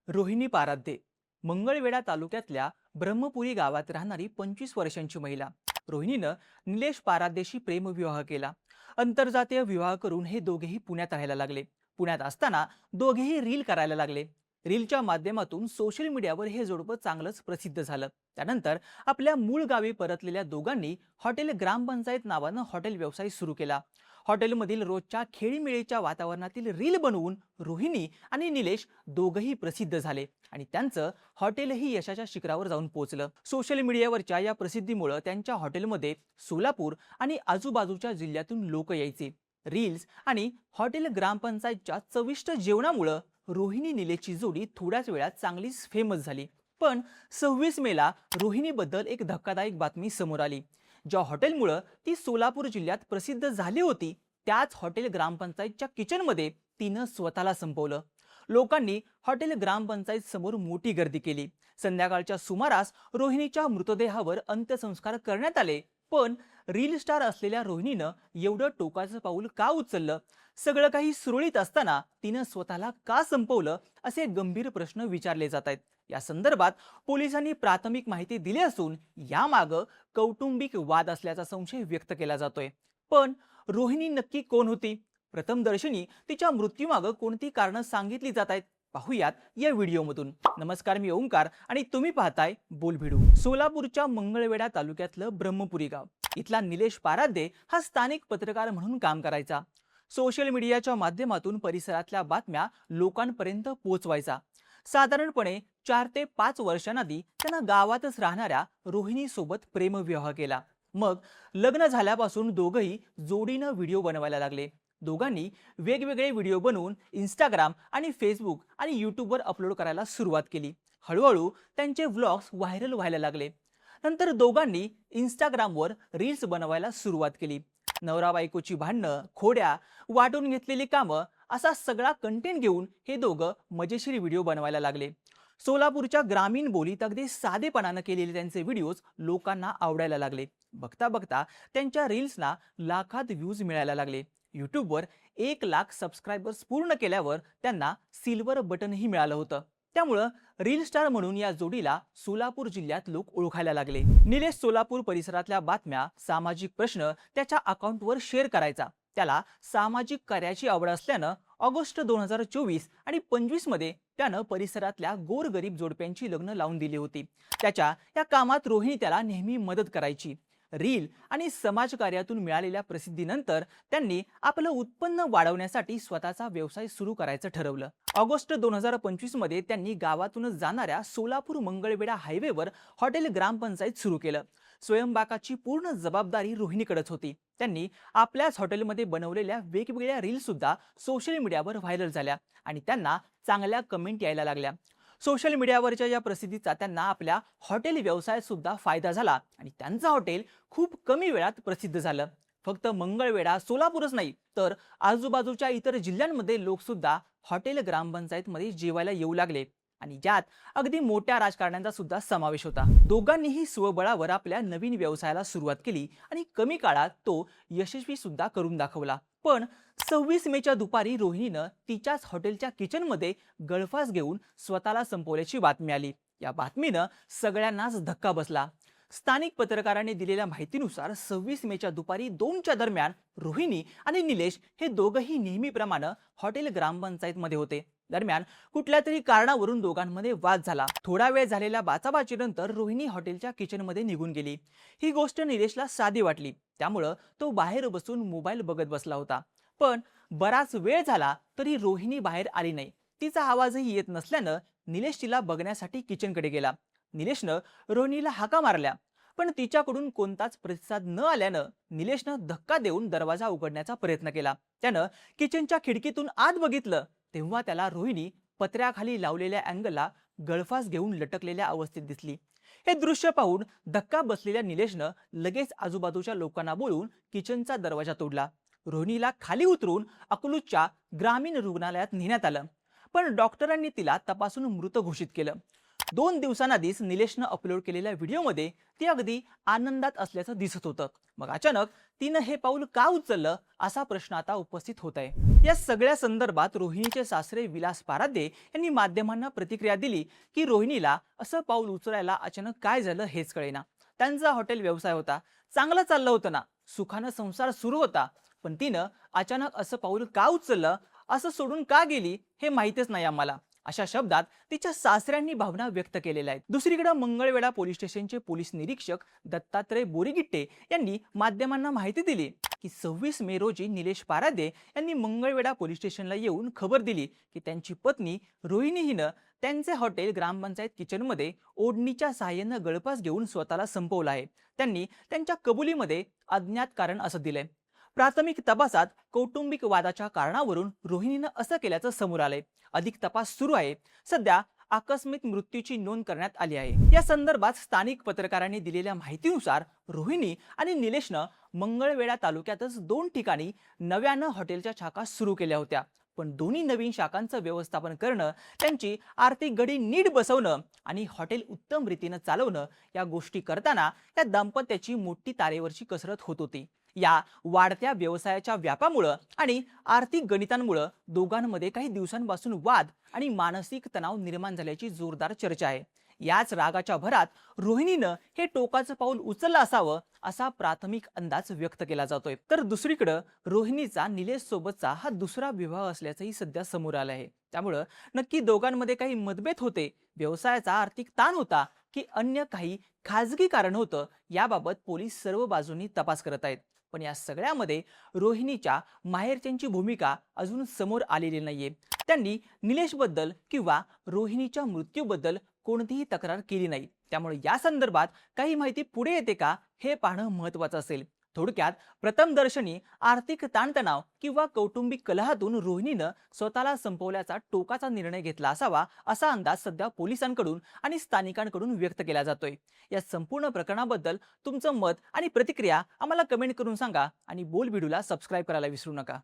रोहिणी पाराध्ये मंगळवेढा तालुक्यातल्या ब्रह्मपुरी गावात राहणारी 25 वर्षांची महिला. रोहिणीनं निलेश पाराध्येशी प्रेमविवाह केला. आंतरजातीय विवाह करून हे दोघेही पुण्यात राहायला लागले. पुण्यात असताना दोघेही रील करायला लागले. रीलच्या माध्यमातून सोशल मीडियावर हे जोडपं चांगलंच प्रसिद्ध झालं. त्यानंतर आपल्या मूळ गावी परतलेल्या दोघांनी हॉटेल ग्रामपंचायत नावानं हॉटेल व्यवसाय सुरू केला. हॉटेलमधील रोजच्या खेळीमेळीच्या वातावरणातील रील बनवून रोहिणी आणि निलेश दोघंही प्रसिद्ध झाले आणि त्यांचं हॉटेलही यशाच्या शिखरावर जाऊन पोहोचलं. सोशल मीडियावरच्या या प्रसिद्धीमुळे त्यांच्या हॉटेलमध्ये सोलापूर आणि आजूबाजूच्या जिल्ह्यातून लोक यायचे. रील्स आणि हॉटेल ग्रामपंचायतच्या चविष्ट जेवणामुळे रोहिणी निलेशची जोडी थोड्याच वेळात चांगलीच फेमस झाली. पण 26 मेला रोहिणीबद्दल एक धक्कादायक बातमी समोर आली. ज्या हॉटेलमुळे ती सोलापूर जिल्ह्यात प्रसिद्ध झाली होती, त्याच हॉटेल ग्रामपंचायतच्या किचनमध्ये तिनं स्वतःला संपवलं. लोकांनी हॉटेल ग्रामपंचायत समोर मोठी गर्दी केली. संध्याकाळच्या सुमारास रोहिणीच्या मृतदेहावर अंत्यसंस्कार करण्यात आले. पण रील स्टार असलेल्या रोहिणीनं एवढं टोकाचं पाऊल का उचललं? सगळं काही सुरळीत असताना तिनं स्वतःला का संपवलं, असे गंभीर प्रश्न विचारले जात आहेत. या संदर्भात पोलिसांनी प्राथमिक माहिती दिली असून यामागं कौटुंबिक वाद असल्याचा संशय व्यक्त केला जातोय. पण रोहिणी नक्की कोण होती? प्रथमदर्शनी तिच्या मृत्यूमागं कोणती कारणं सांगितली जात आहेत? पाहुयात या व्हिडिओमधून. नमस्कार, मी ओंकार आणि तुम्ही पाहताय बोलभिडू. सोलापूरच्या मंगळवेढा तालुक्यातलं ब्रह्मपुरी गाव इथला निलेश पाराध्ये हा स्थानिक पत्रकार म्हणून काम करायचा. सोशल मीडियाच्या माध्यमातून परिसरातल्या बातम्या लोकांपर्यंत पोहोचवायचा. साधारणपणे 4 ते 5 वर्षांआधी त्यानं गावातच राहणाऱ्या रोहिणी सोबत प्रेमविवाह केला. मग लग्न झाल्यापासून दोघंही जोडीनं व्हिडिओ बनवायला लागले. दोघांनी वेगवेगळे व्हिडिओ बनवून इंस्टाग्राम आणि फेसबुक आणि यूट्यूबवर अपलोड करायला सुरुवात केली. हळूहळू त्यांचे व्लॉग्स व्हायरल व्हायला लागले. नंतर दोघांनी इंस्टाग्रामवर रील्स बनवायला सुरुवात केली. नवरा बायकोची भांडणं, खोड्या, वाटून घेतलेली कामं असा सगळा कंटेंट घेऊन हे दोघं मजेशीर व्हिडिओ बनवायला लागले. सोलापूरच्या ग्रामीण बोलीत अगदी साधेपणानं केलेले त्यांचे व्हिडिओज लोकांना आवडायला लागले. बघता बघता त्यांच्या रील्सना लाखात व्ह्यूज मिळायला लागले. यूट्यूबवर 1 लाख सबस्क्रायबर्स पूर्ण केल्यावर त्यांना सिल्वर बटनही मिळालं होतं. त्यामुळं रील स्टार म्हणून या जोडीला सोलापूर जिल्ह्यात लोक ओळखायला लागले. निलेश सोलापूर परिसरातल्या बातम्या, सामाजिक प्रश्न त्याच्या अकाउंटवर शेअर करायचा. त्याला सामाजिक कार्याची आवड असल्यानं ऑगस्ट 2024 आणि 25 मध्ये त्यानं परिसरातल्या गोरगरीब जोडप्यांची लग्न लावून दिली होती. त्याच्या या कामात रोहिणी त्याला नेहमी मदत करायची. रील आणि समाजकार्यातून मिळालेल्या प्रसिद्धीनंतर त्यांनी आपलं उत्पन्न वाढवण्यासाठी स्वतःचा व्यवसाय सुरू करायचं ठरवलं. ऑगस्ट 2025 मध्ये त्यांनी गावातूनच जाणाऱ्या सोलापूर मंगळवेढा हायवेवर हॉटेल ग्रामपंचायत सुरू केलं. स्वयंपाकाची पूर्ण जबाबदारी रोहिणीकडेच होती. त्यांनी आपल्याच हॉटेलमध्ये बनवलेल्या वेगवेगळ्या रील सुद्धा सोशल मीडियावर व्हायरल झाल्या आणि त्यांना चांगल्या कमेंट यायला लागल्या. सोशल मीडियावरच्या या प्रसिद्धीचा त्यांना आपल्या हॉटेल व्यवसायात सुद्धा फायदा झाला आणि त्यांचं हॉटेल खूप कमी वेळात प्रसिद्ध झालं. फक्त मंगळवेढा, सोलापूरच नाही तर आजूबाजूच्या इतर जिल्ह्यांमध्ये लोक सुद्धा हॉटेल ग्रामपंचायत मध्ये जेवायला येऊ लागले आणि ज्यात अगदी मोठ्या राजकारण्यांचा सुद्धा समावेश होता. दोघांनीही स्वबळावर आपल्या नवीन व्यवसायाला सुरुवात केली आणि कमी काळात तो यशस्वी सुद्धा करून दाखवला. पण 26 मेच्या दुपारी रोहिणीनं तिच्याच हॉटेलच्या किचनमध्ये गळफास घेऊन स्वतःला संपवल्याची बातमी आली. या बातमीनं सगळ्यांनाच धक्का बसला. स्थानिक पत्रकारांनी दिलेल्या माहितीनुसार 26 मेच्या दुपारी 2च्या दरम्यान रोहिणी आणि निलेश हे दोघंही नेहमीप्रमाणे हॉटेल ग्रामपंचायतमध्ये होते. दरम्यान कुठल्या तरी कारणावरून दोघांमध्ये वाद झाला. थोडा वेळ झालेल्या बाचाबाचीनंतर रोहिणी हॉटेलच्या किचनमध्ये निघून गेली. ही गोष्ट निलेशला साधी वाटली. त्यामुळं तो बाहेर बसून मोबाईल बघत बसला होता. पण बराच वेळ झाला तरी रोहिणी बाहेर आली नाही. तिचा आवाजही येत नसल्यानं निलेश तिला बघण्यासाठी किचनकडे गेला. निलेशनं रोहिणीला हाका मारल्या, पण तिच्याकडून कोणताच प्रतिसाद न आल्यानं निलेशनं धक्का देऊन दरवाजा उघडण्याचा प्रयत्न केला. त्यानं किचनच्या खिडकीतून आत बघितलं तेव्हा त्याला रोहिणी पत्र्याखाली लावलेल्या अँगलला गळफास घेऊन लटकलेल्या अवस्थेत दिसली. हे दृश्य पाहून धक्का बसलेल्या निलेशनं लगेच आजूबाजूच्या लोकांना बोलून किचनचा दरवाजा तोडला. रोहिणीला खाली उतरून अकलूजच्या ग्रामीण रुग्णालयात नेण्यात आलं, पण डॉक्टरांनी तिला तपासून मृत घोषित केलं. 2 दिवसांआधीच निलेशनं अपलोड केलेल्या व्हिडिओमध्ये ती अगदी आनंदात असल्याचं दिसत होतं. मग अचानक तिनं हे पाऊल का उचललं असा प्रश्न आता उपस्थित होत आहे. या सगळ्या संदर्भात रोहिणीचे सासरे विलास पारादे यांनी माध्यमांना प्रतिक्रिया दिली की रोहिणीला असं पाऊल उचलायला अचानक काय झालं हेच कळेना. त्यांचा हॉटेल व्यवसाय होता, चांगलं चाललं होतं ना, सुखानं संसार सुरू होता, पण तिनं अचानक असं पाऊल का उचललं, असं सोडून का गेली हे माहितीच नाही आम्हाला, अशा शब्दात तिच्या सासऱ्यांनी भावना व्यक्त केलेल्या आहेत. दुसरीकडे मंगळवेढा पोलीस स्टेशनचे पोलीस निरीक्षक दत्तात्रय बोरीगिट्टे यांनी माध्यमांना माहिती दिली की 26 मे रोजी निलेश पारादे यांनी मंगळवेढा पोलीस स्टेशनला येऊन खबर दिली की त्यांची पत्नी रोहिणी हिनं त्यांचे हॉटेल ग्रामपंचायत किचनमध्ये ओढणीच्या सहाय्यानं गळफास घेऊन स्वतःला संपवलं आहे. त्यांनी त्यांच्या कबुलीमध्ये अज्ञात कारण असं दिलंय. प्राथमिक तपासात कौटुंबिक वादाच्या कारणावरून रोहिणीनं असं केल्याचं समोर आलंय. अधिक तपास सुरू आहे. सध्या आकस्मिक मृत्यूची नोंद करण्यात आली आहे. या संदर्भात स्थानिक पत्रकारांनी दिलेल्या माहितीनुसार रोहिणी आणि निलेशनं मंगळवेढा तालुक्यातच 2 ठिकाणी नव्यानं हॉटेलच्या शाखा सुरू केल्या होत्या. पण दोन्ही नवीन शाखांचं व्यवस्थापन करणं, त्यांची आर्थिक घडी नीट बसवणं आणि हॉटेल उत्तम रीतीनं चालवणं या गोष्टी करताना या दाम्पत्याची मोठी तारेवरची कसरत होत होती. या वाढत्या व्यवसायाच्या व्यापामुळे आणि आर्थिक गणितांमुळे दोघांमध्ये काही दिवसांपासून वाद आणि मानसिक तणाव निर्माण झाल्याची जोरदार चर्चा आहे. याच रागाच्या भरात रोहिणीनं हे टोकाचं पाऊल उचललं असावं असा प्राथमिक अंदाज व्यक्त केला जातोय. तर दुसरीकडे रोहिणीचा निलेश सोबतचा हा दुसरा विवाह असल्याचंही सध्या समोर आलं आहे. त्यामुळं नक्की दोघांमध्ये काही मतभेद होते, व्यवसायाचा आर्थिक ताण होता की अन्य काही खाजगी कारण होतं, याबाबत पोलीस सर्व बाजूंनी तपास करत आहेत. पण या सगळ्यामध्ये रोहिणीच्या माहेरच्यांची भूमिका अजून समोर आलेली नाहीये. त्यांनी निलेशबद्दल किंवा रोहिणीच्या मृत्यूबद्दल कोणतीही तक्रार केली नाही. त्यामुळे या संदर्भात काही माहिती पुढे येते का हे पाहणं महत्त्वाचं असेल. थोडक्यात प्रथमदर्शनी आर्थिक ताणतणाव किंवा कौटुंबिक कलहातून रोहिणीनं स्वतःला संपवल्याचा टोकाचा निर्णय घेतला असावा असा अंदाज सध्या पोलिसांकडून आणि स्थानिकांकडून व्यक्त केला जातोय. या संपूर्ण प्रकरणाबद्दल तुमचं मत आणि प्रतिक्रिया आम्हाला कमेंट करून सांगा आणि बोल व्हिडिओला सबस्क्राईब करायला विसरू नका.